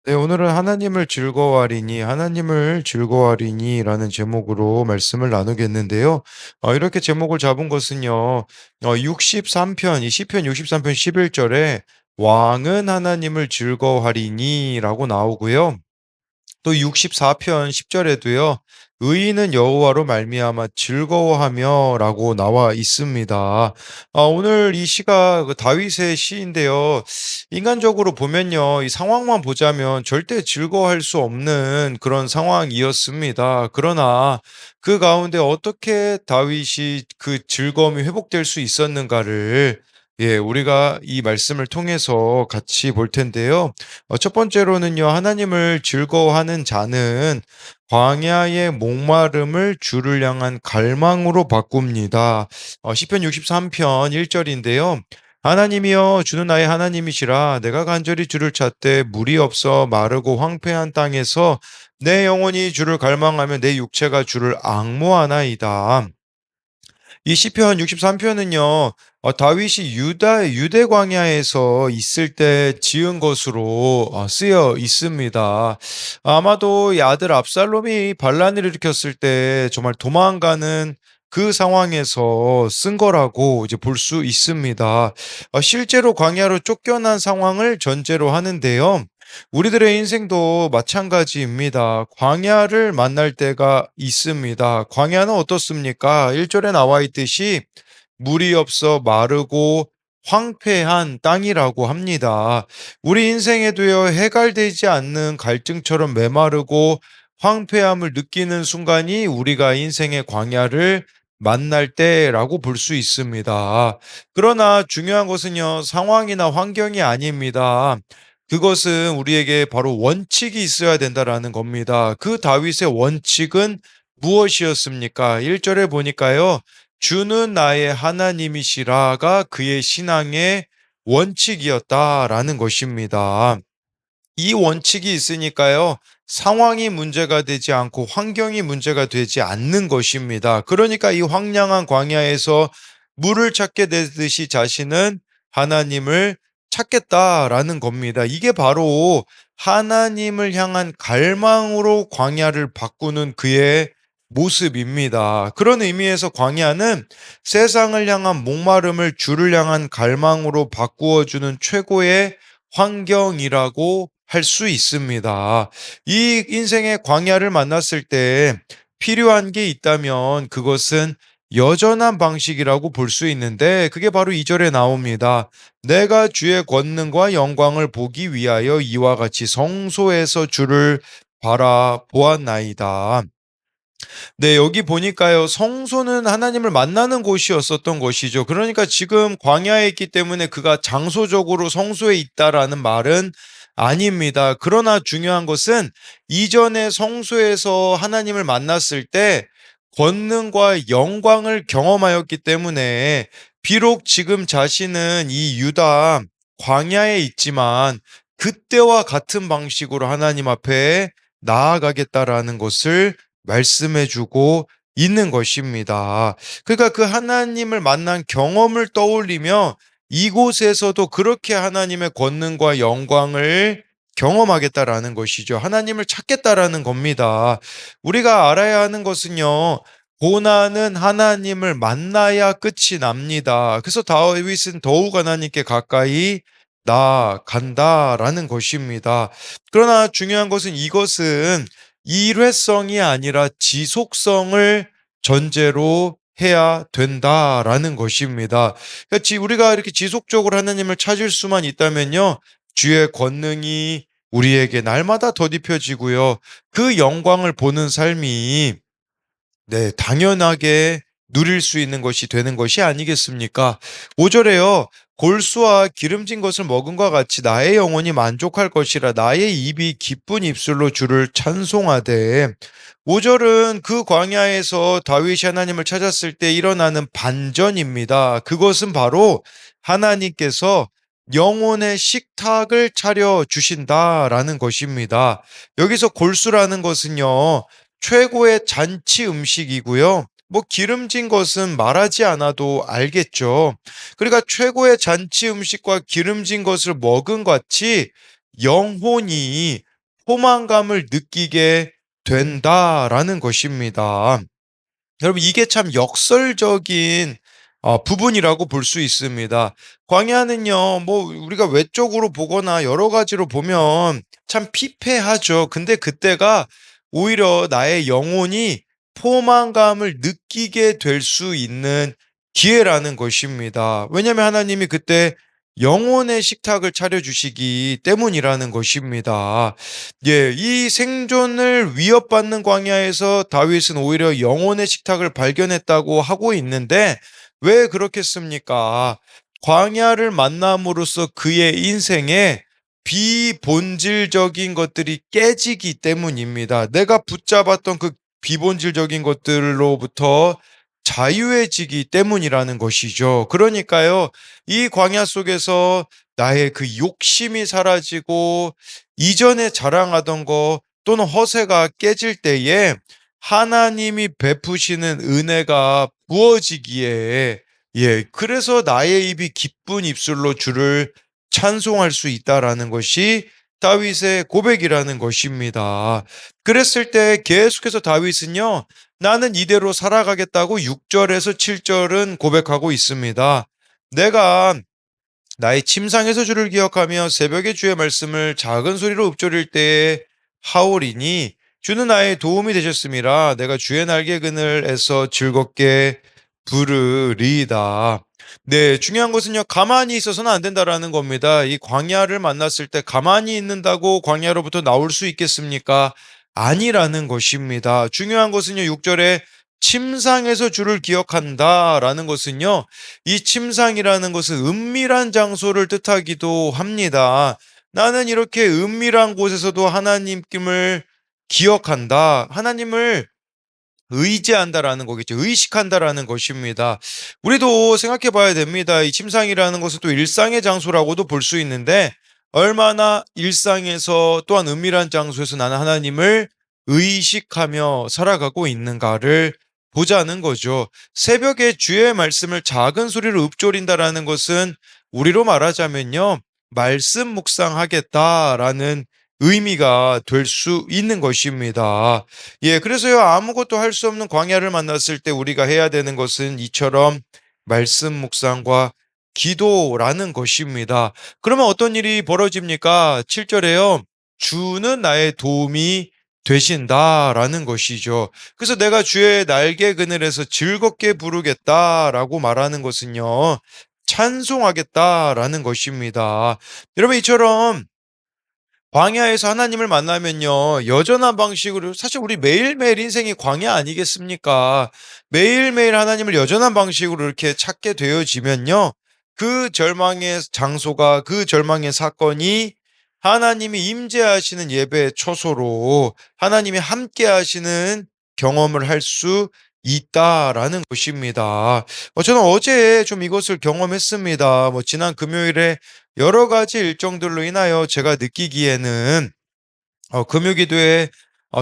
네, 오늘은 하나님을 즐거워하리니, 하나님을 즐거워하리니라는 제목으로 말씀을 나누겠는데요. 이렇게 제목을 잡은 것은요, 63편, 이 시편 63편 11절에 왕은 하나님을 즐거워하리니라고 나오고요. 또 64편 10절에도요. 의인은 여호와로 말미암아 즐거워하며라고 나와 있습니다. 오늘 이 시가 그 다윗의 시인데요. 인간적으로 보면요. 이 상황만 보자면 절대 즐거워할 수 없는 그런 상황이었습니다. 그러나 그 가운데 어떻게 다윗이 그 즐거움이 회복될 수 있었는가를 우리가 이 말씀을 통해서 같이 볼 텐데요. 첫 번째로는요, 하나님을 즐거워하는 자는 광야의 목마름을 주를 향한 갈망으로 바꿉니다. 시편 63편 1절인데요. 하나님이여 주는 나의 하나님이시라 내가 간절히 주를 찾되 물이 없어 마르고 황폐한 땅에서 내 영혼이 주를 갈망하며 내 육체가 주를 앙모하나이다. 이 시편 63편은요, 다윗이 유대 광야에서 있을 때 지은 것으로 쓰여 있습니다. 아마도 이 아들 압살롬이 반란을 일으켰을 때 정말 도망가는 그 상황에서 쓴 거라고 이제 볼 수 있습니다. 실제로 광야로 쫓겨난 상황을 전제로 하는데요. 우리들의 인생도 마찬가지입니다. 광야를 만날 때가 있습니다. 광야는 어떻습니까? 1절에 나와 있듯이 물이 없어 마르고 황폐한 땅이라고 합니다. 우리 인생에도요, 해갈되지 않는 갈증처럼 메마르고 황폐함을 느끼는 순간이 우리가 인생의 광야를 만날 때라고 볼 수 있습니다. 그러나 중요한 것은요, 상황이나 환경이 아닙니다. 그것은 우리에게 바로 원칙이 있어야 된다라는 겁니다. 그 다윗의 원칙은 무엇이었습니까? 1절에 보니까요. 주는 나의 하나님이시라가 그의 신앙의 원칙이었다라는 것입니다. 이 원칙이 있으니까요. 상황이 문제가 되지 않고 환경이 문제가 되지 않는 것입니다. 그러니까 이 황량한 광야에서 물을 찾게 되듯이 자신은 하나님을 찾겠다라는 겁니다. 이게 바로 하나님을 향한 갈망으로 광야를 바꾸는 그의 모습입니다. 그런 의미에서 광야는 세상을 향한 목마름을 주를 향한 갈망으로 바꾸어 주는 최고의 환경이라고 할 수 있습니다. 이 인생의 광야를 만났을 때 필요한 게 있다면 그것은 여전한 방식이라고 볼 수 있는데 그게 바로 2절에 나옵니다. 내가 주의 권능과 영광을 보기 위하여 이와 같이 성소에서 주를 바라보았나이다. 네, 여기 보니까요, 성소는 하나님을 만나는 곳이었었던 것이죠. 그러니까 지금 광야에 있기 때문에 그가 장소적으로 성소에 있다라는 말은 아닙니다. 그러나 중요한 것은 이전에 성소에서 하나님을 만났을 때 권능과 영광을 경험하였기 때문에 비록 지금 자신은 이 유다 광야에 있지만 그때와 같은 방식으로 하나님 앞에 나아가겠다라는 것을 말씀해 주고 있는 것입니다. 그러니까 그 하나님을 만난 경험을 떠올리며 이곳에서도 그렇게 하나님의 권능과 영광을 경험하겠다라는 것이죠. 하나님을 찾겠다라는 겁니다. 우리가 알아야 하는 것은요. 고난은 하나님을 만나야 끝이 납니다. 그래서 다윗은 더욱 하나님께 가까이 나간다라는 것입니다. 그러나 중요한 것은 이것은 일회성이 아니라 지속성을 전제로 해야 된다라는 것입니다. 그러니까 우리가 이렇게 지속적으로 하나님을 찾을 수만 있다면요. 주의 권능이 우리에게 날마다 덧입혀지고요. 그 영광을 보는 삶이 당연하게 누릴 수 있는 것이 되는 것이 아니겠습니까? 5절에요. 골수와 기름진 것을 먹은과 같이 나의 영혼이 만족할 것이라 나의 입이 기쁜 입술로 주를 찬송하되 5절은 그 광야에서 다윗이 하나님을 찾았을 때 일어나는 반전입니다. 그것은 바로 하나님께서 영혼의 식탁을 차려 주신다라는 것입니다. 여기서 골수라는 것은요. 최고의 잔치 음식이고요. 뭐 기름진 것은 말하지 않아도 알겠죠. 그러니까 최고의 잔치 음식과 기름진 것을 먹은 같이 영혼이 포만감을 느끼게 된다라는 것입니다. 여러분 이게 참 역설적인 부분이라고 볼 수 있습니다. 광야는요 뭐 우리가 외적으로 보거나 여러 가지로 보면 참 피폐하죠. 근데 그때가 오히려 나의 영혼이 포만감을 느끼게 될 수 있는 기회라는 것입니다. 왜냐하면 하나님이 그때 영혼의 식탁을 차려주시기 때문이라는 것입니다. 예, 이 생존을 위협받는 광야에서 다윗은 오히려 영혼의 식탁을 발견했다고 하고 있는데 왜 그렇겠습니까? 광야를 만남으로써 그의 인생에 비본질적인 것들이 깨지기 때문입니다. 내가 붙잡았던 그 비본질적인 것들로부터 자유해지기 때문이라는 것이죠. 그러니까요, 이 광야 속에서 나의 그 욕심이 사라지고 이전에 자랑하던 거 또는 허세가 깨질 때에 하나님이 베푸시는 은혜가 부어지기에 그래서 나의 입이 기쁜 입술로 주를 찬송할 수 있다라는 것이 다윗의 고백이라는 것입니다. 그랬을 때 계속해서 다윗은요, 나는 이대로 살아가겠다고 6절에서 7절은 고백하고 있습니다. 내가 나의 침상에서 주를 기억하며 새벽에 주의 말씀을 작은 소리로 읊조릴 때에 하오리니 주는 나의 도움이 되셨음이라 내가 주의 날개 그늘에서 즐겁게 부르리이다. 네, 중요한 것은요, 가만히 있어서는 안 된다라는 겁니다. 이 광야를 만났을 때 가만히 있는다고 광야로부터 나올 수 있겠습니까? 아니라는 것입니다. 중요한 것은요, 6절에 침상에서 주를 기억한다라는 것은요, 이 침상이라는 것은 은밀한 장소를 뜻하기도 합니다. 나는 이렇게 은밀한 곳에서도 하나님을 기억한다. 하나님을 의지한다라는 거겠죠. 의식한다라는 것입니다. 우리도 생각해 봐야 됩니다. 이 침상이라는 것은 또 일상의 장소라고도 볼 수 있는데 얼마나 일상에서 또한 은밀한 장소에서 나는 하나님을 의식하며 살아가고 있는가를 보자는 거죠. 새벽에 주의 말씀을 작은 소리로 읊조린다라는 것은 우리로 말하자면요. 말씀 묵상하겠다라는 의미가 될 수 있는 것입니다. 예, 그래서요, 아무것도 할 수 없는 광야를 만났을 때 우리가 해야 되는 것은 이처럼 말씀 묵상과 기도라는 것입니다. 그러면 어떤 일이 벌어집니까? 7절에요. 주는 나의 도움이 되신다라는 것이죠. 그래서 내가 주의 날개 그늘에서 즐겁게 부르겠다라고 말하는 것은요. 찬송하겠다라는 것입니다. 여러분 이처럼 광야에서 하나님을 만나면요, 여전한 방식으로, 사실 우리 매일매일 인생이 광야 아니겠습니까? 매일매일 하나님을 여전한 방식으로 이렇게 찾게 되어지면요, 그 절망의 장소가, 그 절망의 사건이 하나님이 임재하시는 예배의 초소로 하나님이 함께 하시는 경험을 할 수 있다라는 것입니다. 저는 어제 좀 이것을 경험했습니다. 뭐, 지난 금요일에 여러 가지 일정들로 인하여 제가 느끼기에는 금요기도에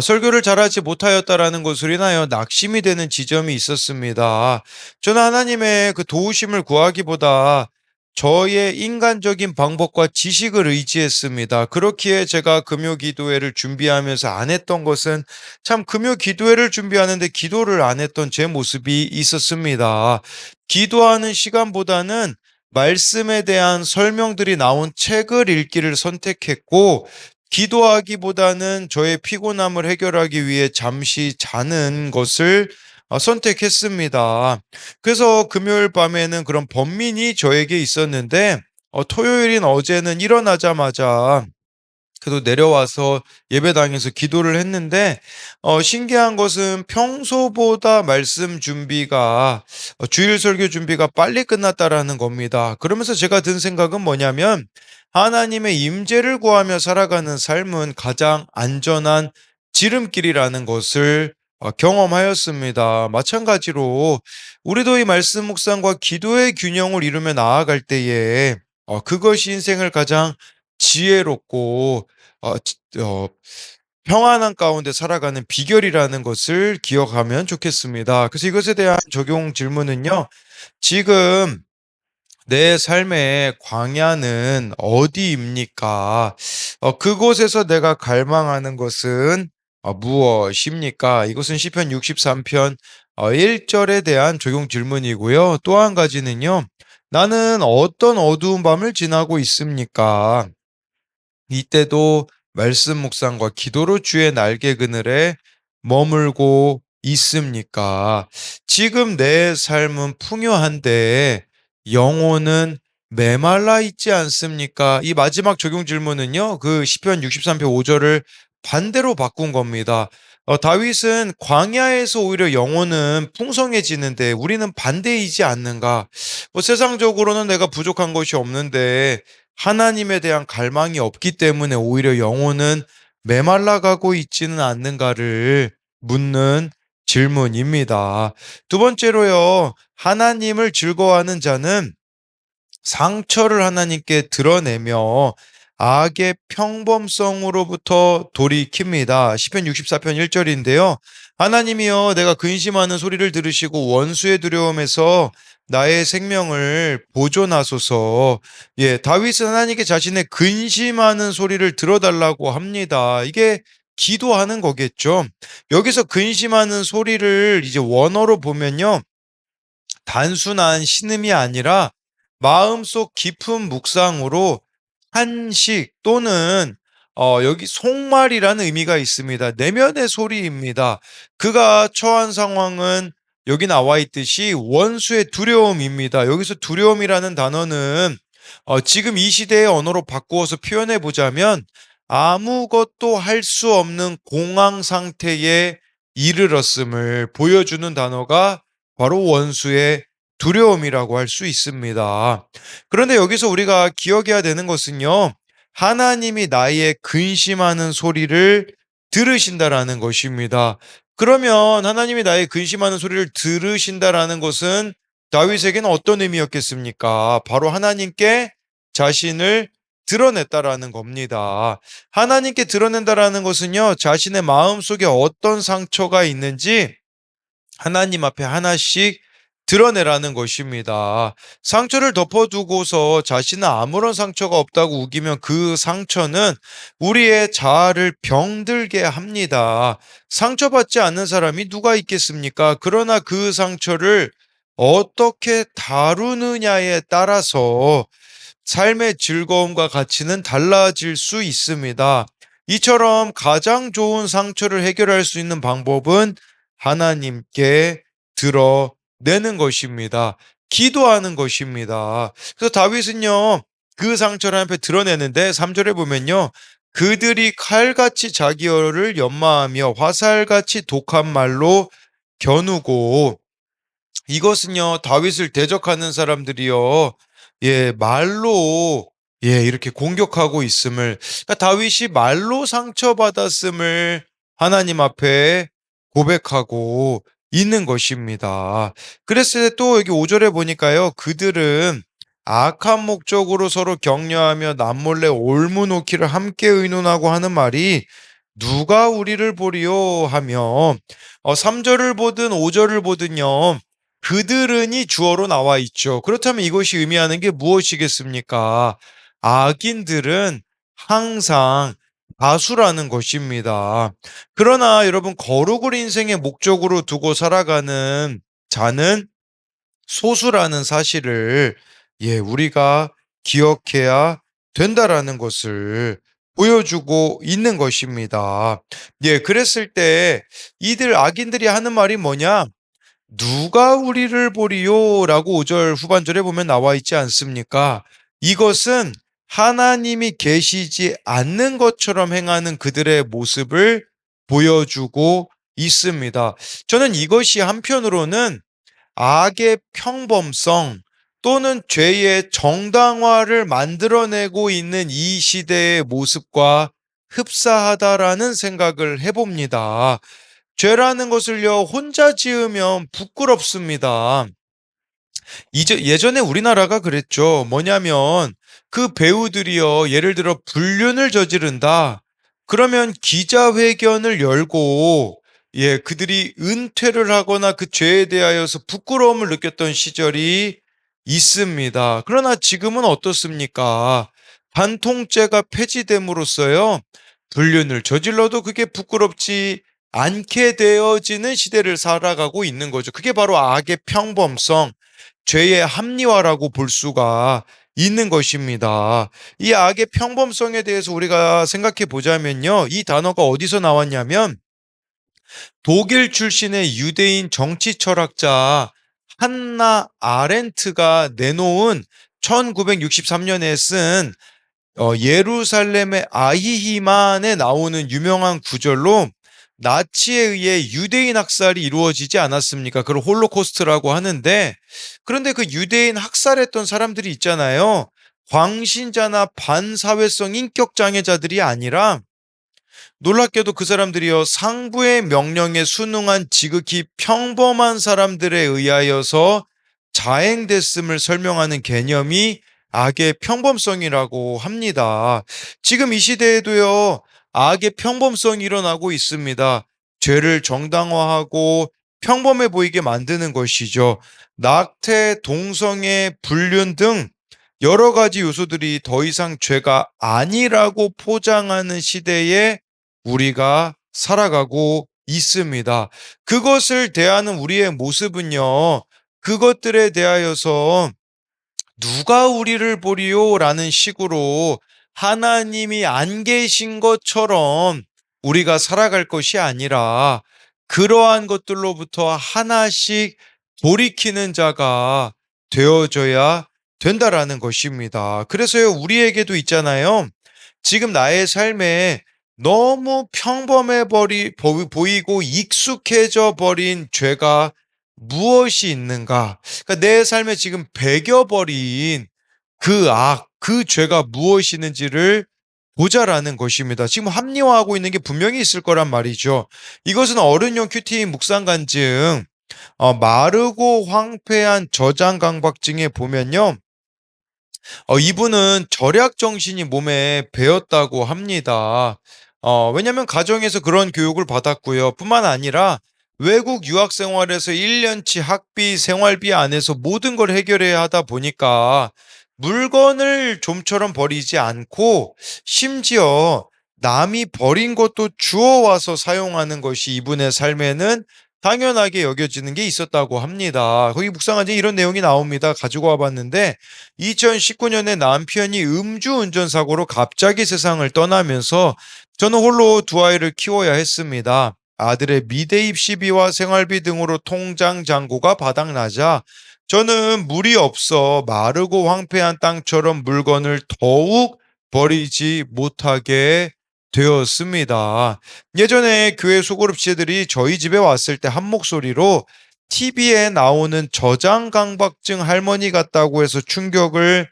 설교를 잘하지 못하였다라는 것으로 인하여 낙심이 되는 지점이 있었습니다. 저는 하나님의 그 도우심을 구하기보다 저의 인간적인 방법과 지식을 의지했습니다. 그렇기에 제가 금요기도회를 준비하면서 안 했던 것은 참 금요기도회를 준비하는데 기도를 안 했던 제 모습이 있었습니다. 기도하는 시간보다는 말씀에 대한 설명들이 나온 책을 읽기를 선택했고 기도하기보다는 저의 피곤함을 해결하기 위해 잠시 자는 것을 선택했습니다. 그래서 금요일 밤에는 그런 번민이 저에게 있었는데 토요일인 어제는 일어나자마자 그래도 내려와서 예배당에서 기도를 했는데 신기한 것은 평소보다 말씀 준비가 주일 설교 준비가 빨리 끝났다라는 겁니다. 그러면서 제가 든 생각은 뭐냐면 하나님의 임재를 구하며 살아가는 삶은 가장 안전한 지름길이라는 것을 경험하였습니다. 마찬가지로 우리도 이 말씀 묵상과 기도의 균형을 이루며 나아갈 때에 그것이 인생을 가장 지혜롭고 어 지 어 평안한 가운데 살아가는 비결이라는 것을 기억하면 좋겠습니다. 그래서 이것에 대한 적용 질문은요. 지금 내 삶의 광야는 어디입니까? 그곳에서 내가 갈망하는 것은 무엇입니까? 이것은 시편 63편 1절에 대한 적용 질문이고요. 또 한 가지는요. 나는 어떤 어두운 밤을 지나고 있습니까? 이때도 말씀 묵상과 기도로 주의 날개 그늘에 머물고 있습니까? 지금 내 삶은 풍요한데 영혼은 메말라 있지 않습니까? 이 마지막 적용 질문은요. 그 시편 63편 5절을 반대로 바꾼 겁니다. 다윗은 광야에서 오히려 영혼은 풍성해지는데 우리는 반대이지 않는가? 세상적으로는 내가 부족한 것이 없는데 하나님에 대한 갈망이 없기 때문에 오히려 영혼은 메말라가고 있지는 않는가를 묻는 질문입니다. 두 번째로요, 하나님을 즐거워하는 자는 상처를 하나님께 드러내며 악의 평범성으로부터 돌이킵니다. 시편 64편 1절인데요. 하나님이여 내가 근심하는 소리를 들으시고 원수의 두려움에서 나의 생명을 보존하소서. 예, 다윗은 하나님께 자신의 근심하는 소리를 들어달라고 합니다. 이게 기도하는 거겠죠. 여기서 근심하는 소리를 이제 원어로 보면요. 단순한 신음이 아니라 마음속 깊은 묵상으로 한식 또는 여기 속말이라는 의미가 있습니다. 내면의 소리입니다. 그가 처한 상황은 여기 나와 있듯이 원수의 두려움입니다. 여기서 두려움이라는 단어는 지금 이 시대의 언어로 바꾸어서 표현해 보자면 아무것도 할 수 없는 공황 상태에 이르렀음을 보여주는 단어가 바로 원수의 두려움이라고 할 수 있습니다. 그런데 여기서 우리가 기억해야 되는 것은요. 하나님이 나의 근심하는 소리를 들으신다라는 것입니다. 그러면 하나님이 나의 근심하는 소리를 들으신다라는 것은 다윗에게는 어떤 의미였겠습니까? 바로 하나님께 자신을 드러냈다라는 겁니다. 하나님께 드러낸다라는 것은요. 자신의 마음속에 어떤 상처가 있는지 하나님 앞에 하나씩 드러내라는 것입니다. 상처를 덮어두고서 자신은 아무런 상처가 없다고 우기면 그 상처는 우리의 자아를 병들게 합니다. 상처받지 않는 사람이 누가 있겠습니까? 그러나 그 상처를 어떻게 다루느냐에 따라서 삶의 즐거움과 가치는 달라질 수 있습니다. 이처럼 가장 좋은 상처를 해결할 수 있는 방법은 하나님께 드러내는 것입니다. 기도하는 것입니다. 그래서 다윗은요, 그 상처를 하나님 앞에 드러내는데 3절에 보면요, 그들이 칼같이 자기 얼을 연마하며 화살같이 독한 말로 겨누고 이것은요, 다윗을 대적하는 사람들이요, 예, 말로, 예, 이렇게 공격하고 있음을, 그러니까 다윗이 말로 상처받았음을 하나님 앞에 고백하고 있는 것입니다. 그랬을 때 또 여기 5절에 보니까요, 그들은 악한 목적으로 서로 격려하며 남몰래 올무놓기를 함께 의논하고 하는 말이 누가 우리를 보리요 하며 3절을 보든 5절을 보든요. 그들은이 주어로 나와 있죠. 그렇다면 이것이 의미하는 게 무엇이겠습니까? 악인들은 항상 다수라는 것입니다. 그러나 여러분, 거룩을 인생의 목적으로 두고 살아가는 자는 소수라는 사실을 우리가 기억해야 된다라는 것을 보여주고 있는 것입니다. 그랬을 때 이들 악인들이 하는 말이 뭐냐? 누가 우리를 보리요? 라고 5절 후반절에 보면 나와 있지 않습니까? 이것은 하나님이 계시지 않는 것처럼 행하는 그들의 모습을 보여주고 있습니다. 저는 이것이 한편으로는 악의 평범성 또는 죄의 정당화를 만들어내고 있는 이 시대의 모습과 흡사하다라는 생각을 해봅니다. 죄라는 것을요, 혼자 지으면 부끄럽습니다. 예전에 우리나라가 그랬죠. 뭐냐면, 그 배우들이요, 예를 들어 불륜을 저지른다. 그러면 기자회견을 열고, 그들이 은퇴를 하거나 그 죄에 대하여서 부끄러움을 느꼈던 시절이 있습니다. 그러나 지금은 어떻습니까? 간통죄가 폐지됨으로써요. 불륜을 저질러도 그게 부끄럽지 않게 되어지는 시대를 살아가고 있는 거죠. 그게 바로 악의 평범성, 죄의 합리화라고 볼 수가 있는 것입니다. 이 악의 평범성에 대해서 우리가 생각해 보자면요. 이 단어가 어디서 나왔냐면 독일 출신의 유대인 정치 철학자 한나 아렌트가 내놓은 1963년에 쓴 예루살렘의 아히히만에 나오는 유명한 구절로 나치에 의해 유대인 학살이 이루어지지 않았습니까? 그걸 홀로코스트라고 하는데, 그런데 그 유대인 학살했던 사람들이 있잖아요. 광신자나 반사회성 인격장애자들이 아니라 놀랍게도 그 사람들이요, 상부의 명령에 순응한 지극히 평범한 사람들에 의하여서 자행됐음을 설명하는 개념이 악의 평범성이라고 합니다. 지금 이 시대에도요, 악의 평범성이 일어나고 있습니다. 죄를 정당화하고 평범해 보이게 만드는 것이죠. 낙태, 동성애, 불륜 등 여러 가지 요소들이 더 이상 죄가 아니라고 포장하는 시대에 우리가 살아가고 있습니다. 그것을 대하는 우리의 모습은요, 그것들에 대하여서 누가 우리를 보리요? 라는 식으로 하나님이 안 계신 것처럼 우리가 살아갈 것이 아니라 그러한 것들로부터 하나씩 돌이키는 자가 되어져야 된다라는 것입니다. 그래서요, 우리에게도 있잖아요. 지금 나의 삶에 너무 보이고 익숙해져 버린 죄가 무엇이 있는가? 그러니까 내 삶에 지금 배겨버린 그 악, 그 죄가 무엇이 있는지를 보자라는 것입니다. 지금 합리화하고 있는 게 분명히 있을 거란 말이죠. 이것은 어른용 큐티 묵상간증, 마르고 황폐한 저장강박증에 보면요. 이분은 절약 정신이 몸에 배었다고 합니다. 왜냐면 가정에서 그런 교육을 받았고요. 뿐만 아니라 외국 유학 생활에서 1년치 학비, 생활비 안에서 모든 걸 해결해야 하다 보니까 물건을 좀처럼 버리지 않고 심지어 남이 버린 것도 주워와서 사용하는 것이 이분의 삶에는 당연하게 여겨지는 게 있었다고 합니다. 거기 묵상한 지 이런 내용이 나옵니다. 가지고 와봤는데 2019년에 남편이 음주운전 사고로 갑자기 세상을 떠나면서 저는 홀로 두 아이를 키워야 했습니다. 아들의 미대 입시비와 생활비 등으로 통장 잔고가 바닥나자 저는 물이 없어 마르고 황폐한 땅처럼 물건을 더욱 버리지 못하게 되었습니다. 예전에 교회 소그룹 지체들이 저희 집에 왔을 때 한 목소리로 TV에 나오는 저장강박증 할머니 같다고 해서 충격을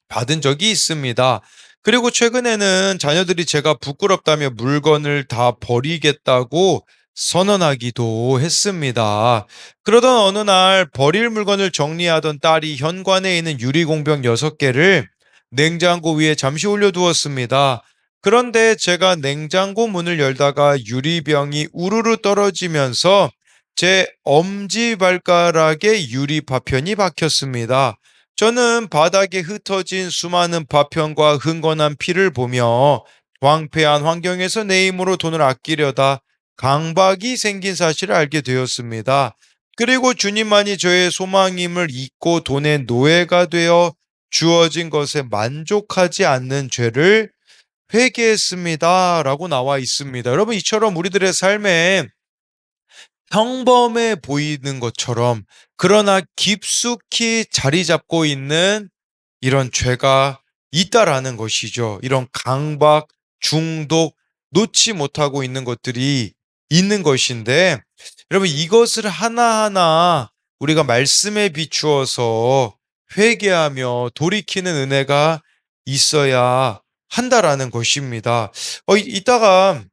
받은 적이 있습니다. 그리고 최근에는 자녀들이 제가 부끄럽다며 물건을 다 버리겠다고 선언하기도 했습니다. 그러던 어느 날 버릴 물건을 정리하던 딸이 현관에 있는 유리공병 6개를 냉장고 위에 잠시 올려두었습니다. 그런데 제가 냉장고 문을 열다가 유리병이 우르르 떨어지면서 제 엄지발가락에 유리 파편이 박혔습니다. 저는 바닥에 흩어진 수많은 파편과 흥건한 피를 보며 황폐한 환경에서 내 힘으로 돈을 아끼려다 강박이 생긴 사실을 알게 되었습니다. 그리고 주님만이 저의 소망임을 잊고 돈의 노예가 되어 주어진 것에 만족하지 않는 죄를 회개했습니다. 라고 나와 있습니다. 여러분, 이처럼 우리들의 삶에 평범해 보이는 것처럼 그러나 깊숙이 자리 잡고 있는 이런 죄가 있다라는 것이죠. 이런 강박, 중독, 놓지 못하고 있는 것들이 있는 것인데 여러분 이것을 하나하나 우리가 말씀에 비추어서 회개하며 돌이키는 은혜가 있어야 한다라는 것입니다. 이따가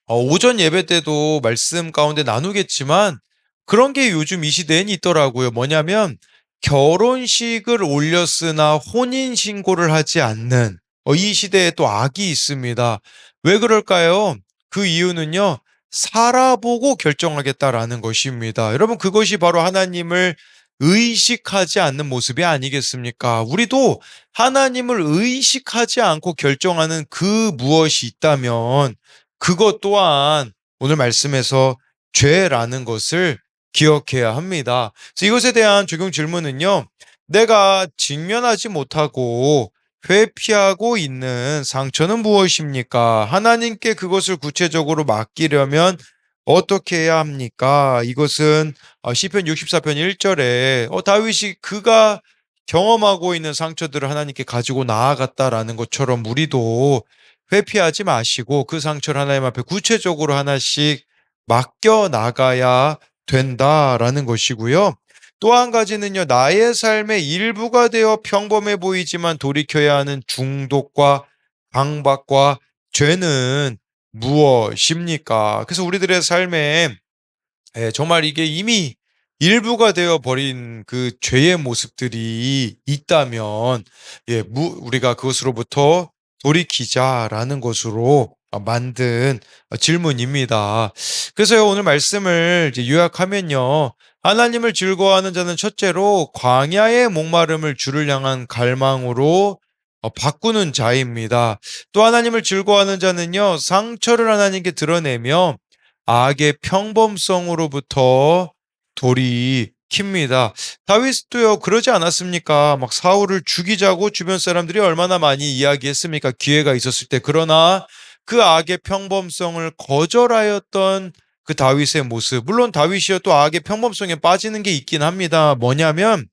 오전 예배 때도 말씀 가운데 나누겠지만 그런 게 요즘 이 시대엔 있더라고요. 뭐냐면 결혼식을 올렸으나 혼인신고를 하지 않는 이 시대에 또 악이 있습니다. 왜 그럴까요? 그 이유는요. 살아보고 결정하겠다라는 것입니다. 여러분 그것이 바로 하나님을 의식하지 않는 모습이 아니겠습니까? 우리도 하나님을 의식하지 않고 결정하는 그 무엇이 있다면 그것 또한 오늘 말씀에서 죄라는 것을 기억해야 합니다. 그래서 이것에 대한 적용 질문은요. 내가 직면하지 못하고 회피하고 있는 상처는 무엇입니까? 하나님께 그것을 구체적으로 맡기려면 어떻게 해야 합니까? 이것은 시편 64편 1절에 다윗이 그가 경험하고 있는 상처들을 하나님께 가지고 나아갔다라는 것처럼 우리도 회피하지 마시고 그 상처를 하나님 앞에 구체적으로 하나씩 맡겨 나가야 된다라는 것이고요. 또 한 가지는요, 나의 삶의 일부가 되어 평범해 보이지만 돌이켜야 하는 중독과 강박과 죄는 무엇입니까? 그래서 우리들의 삶에 정말 이게 이미 일부가 되어 버린 그 죄의 모습들이 있다면 우리가 그것으로부터 돌이키자라는 것으로 만든 질문입니다. 그래서요, 오늘 말씀을 이제 요약하면요. 하나님을 즐거워하는 자는 첫째로 광야의 목마름을 주를 향한 갈망으로 바꾸는 자입니다. 또 하나님을 즐거워하는 자는요, 상처를 하나님께 드러내며 악의 평범성으로부터 돌이킵니다. 다윗도요, 그러지 않았습니까? 막 사울을 죽이자고 주변 사람들이 얼마나 많이 이야기했습니까? 기회가 있었을 때. 그러나 그 악의 평범성을 거절하였던 그 다윗의 모습. 물론 다윗이요 또 악의 평범성에 빠지는 게 있긴 합니다. 뭐냐면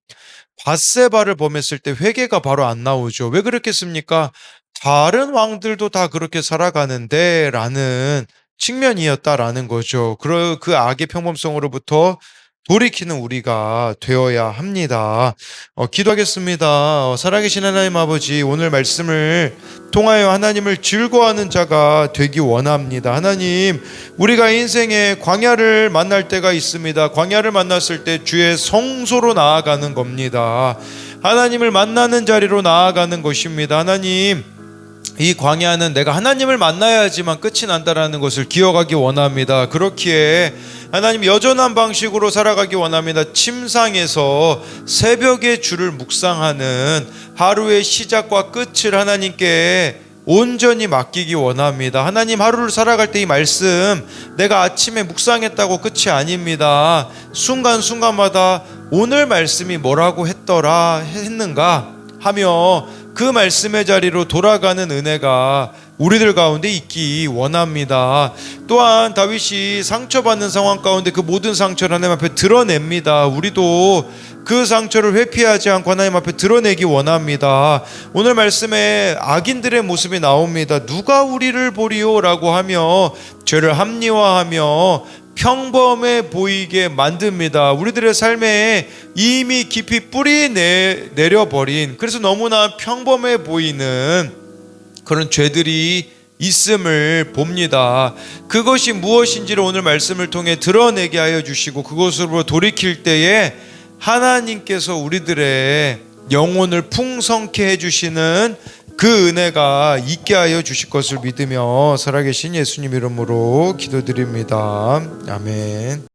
밧세바를 범했을 때 회개가 바로 안 나오죠. 왜 그렇겠습니까? 다른 왕들도 다 그렇게 살아가는데 라는 측면이었다라는 거죠. 그 악의 평범성으로부터 돌이키는 우리가 되어야 합니다. 기도하겠습니다. 살아계신 하나님 아버지, 오늘 말씀을 통하여 하나님을 즐거워하는 자가 되기 원합니다. 하나님, 우리가 인생에 광야를 만날 때가 있습니다. 광야를 만났을 때 주의 성소로 나아가는 겁니다. 하나님을 만나는 자리로 나아가는 것입니다. 하나님, 이 광야는 내가 하나님을 만나야지만 끝이 난다라는 것을 기억하기 원합니다. 그렇기에 하나님 여전한 방식으로 살아가기 원합니다. 침상에서 새벽에 주를 묵상하는 하루의 시작과 끝을 하나님께 온전히 맡기기 원합니다. 하나님, 하루를 살아갈 때 이 말씀 내가 아침에 묵상했다고 끝이 아닙니다. 순간순간마다 오늘 말씀이 뭐라고 했는가 하며 그 말씀의 자리로 돌아가는 은혜가 우리들 가운데 있기 원합니다. 또한 다윗이 상처받는 상황 가운데 그 모든 상처를 하나님 앞에 드러냅니다. 우리도 그 상처를 회피하지 않고 하나님 앞에 드러내기 원합니다. 오늘 말씀에 악인들의 모습이 나옵니다. 누가 우리를 보리오? 라고 하며 죄를 합리화하며 평범해 보이게 만듭니다. 우리들의 삶에 이미 깊이 뿌리 내려버린, 그래서 너무나 평범해 보이는 그런 죄들이 있음을 봅니다. 그것이 무엇인지를 오늘 말씀을 통해 드러내게 하여 주시고 그것으로 돌이킬 때에 하나님께서 우리들의 영혼을 풍성케 해주시는 그 은혜가 있게 하여 주실 것을 믿으며 살아계신 예수님 이름으로 기도드립니다. 아멘.